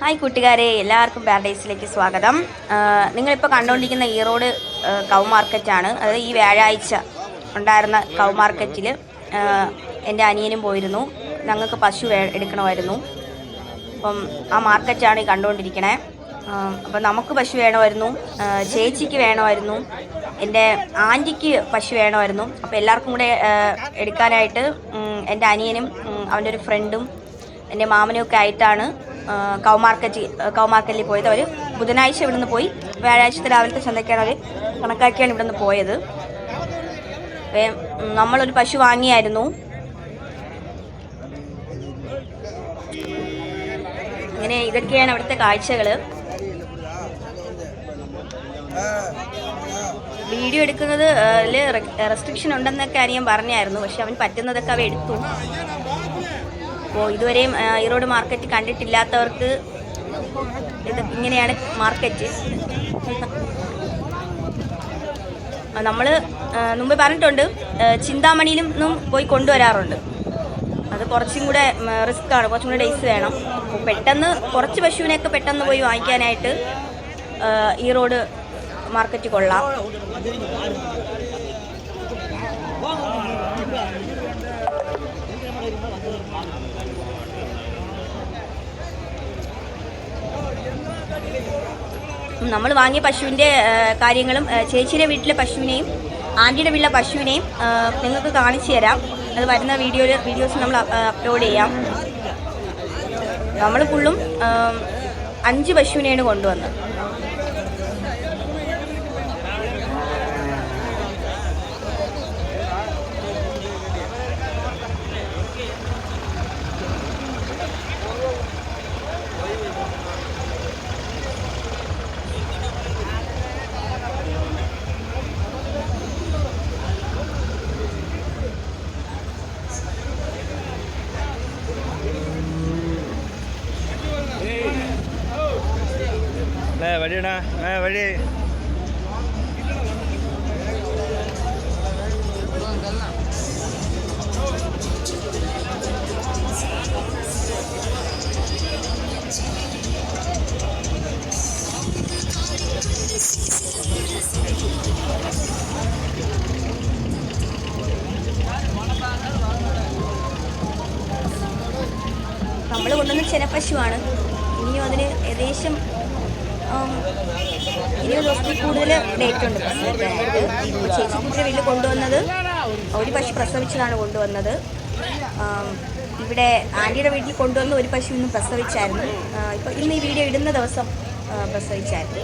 Hi കൂട്ടുകാരെ, എല്ലാവർക്കും പാരഡൈസിലേക്ക് സ്വാഗതം. നിങ്ങളിപ്പോൾ കണ്ടുകൊണ്ടിരിക്കുന്ന ഈറോഡ് കൗ മാർക്കറ്റാണ്. അത് ഈ വ്യാഴാഴ്ച ഉണ്ടായിരുന്ന കൗ മാർക്കറ്റിൽ എൻ്റെ അനിയനും പോയിരുന്നു. ഞങ്ങൾക്ക് പശു എടുക്കണമായിരുന്നു. അപ്പം ആ മാർക്കറ്റാണ് ഈ കണ്ടുകൊണ്ടിരിക്കണേ. അപ്പം നമുക്ക് പശു വേണമായിരുന്നു, ചേച്ചിക്ക് വേണമായിരുന്നു, എൻ്റെ ആൻറ്റിക്ക് പശു വേണമായിരുന്നു. അപ്പോൾ എല്ലാവർക്കും കൂടെ എടുക്കാനായിട്ട് എൻ്റെ അനിയനും അവൻ്റെ ഒരു ഫ്രണ്ടും എൻ്റെ മാമനും ഒക്കെ ആയിട്ടാണ് കൗ മാർക്കറ്റിൽ പോയത്. അവർ ബുധനാഴ്ച ഇവിടുന്ന് പോയി, വ്യാഴാഴ്ചത്തെ രാവിലത്തെ ചന്തയ്ക്കാണ് അവർ കണക്കാക്കിയാണ് ഇവിടുന്ന് പോയത്. നമ്മളൊരു പശു വാങ്ങിയായിരുന്നു. ഇങ്ങനെ ഇതൊക്കെയാണ് അവിടുത്തെ കാഴ്ചകൾ. വീഡിയോ എടുക്കുന്നത് റെസ്ട്രിക്ഷൻ ഉണ്ടെന്നൊക്കെ അനിയൻ പറഞ്ഞായിരുന്നു. പക്ഷെ അവൻ പറ്റുന്നതൊക്കെ അവ എടുത്തു. അപ്പോൾ ഇതുവരെയും ഈറോഡ് മാർക്കറ്റ് കണ്ടിട്ടില്ലാത്തവർക്ക് ഇത് ഇങ്ങനെയാണ് മാർക്കറ്റ്. നമ്മൾ മുമ്പ് പറഞ്ഞിട്ടുണ്ട്, ചിന്താമണിയിലും പോയി കൊണ്ടുവരാറുണ്ട്. അത് കുറച്ചും കൂടെ റിസ്ക് ആണ്, കുറച്ചും കൂടെ ഡേയ്സ് വേണം. അപ്പോൾ പെട്ടെന്ന് കുറച്ച് പശുവിനെയൊക്കെ പെട്ടെന്ന് പോയി വാങ്ങിക്കാനായിട്ട് ഈറോഡ് മാർക്കറ്റ് കൊള്ളാം. നമ്മൾ വാങ്ങിയ പശുവിൻ്റെ കാര്യങ്ങളും ചേച്ചിയുടെ വീട്ടിലെ പശുവിനെയും ആൻറ്റിയുടെ വീട്ടിലെ പശുവിനെയും നിങ്ങൾക്ക് കാണിച്ചു തരാം. അത് വരുന്ന വീഡിയോസ് നമ്മൾ അപ്ലോഡ് ചെയ്യാം. നമ്മൾ ഫുള്ളും 5 പശുവിനെയാണ് കൊണ്ടുവന്നത്. വഴിയടാ വഴി. നമ്മൾ കൊണ്ടുവന്ന ചെനപ്പശുവാണ്. ഇനിയും അതിന് ഏകദേശം 20 ദിവസത്തിൽ കൂടുതൽ ഡേറ്റ് ഉണ്ട് പ്രസവിക്കാനായിട്ട്. ചേച്ചിയുടെ വീട്ടിൽ കൊണ്ടുവന്നത് ഒരു പശു പ്രസവിച്ചതാണ് കൊണ്ടുവന്നത്. ഇവിടെ ആൻറ്റിയുടെ വീട്ടിൽ കൊണ്ടുവന്ന ഒരു പശു ഇന്നും പ്രസവിച്ചായിരുന്നു. ഇപ്പോൾ ഇന്ന് ഈ വീഡിയോ ഇടുന്ന ദിവസം പ്രസവിച്ചായിരുന്നു.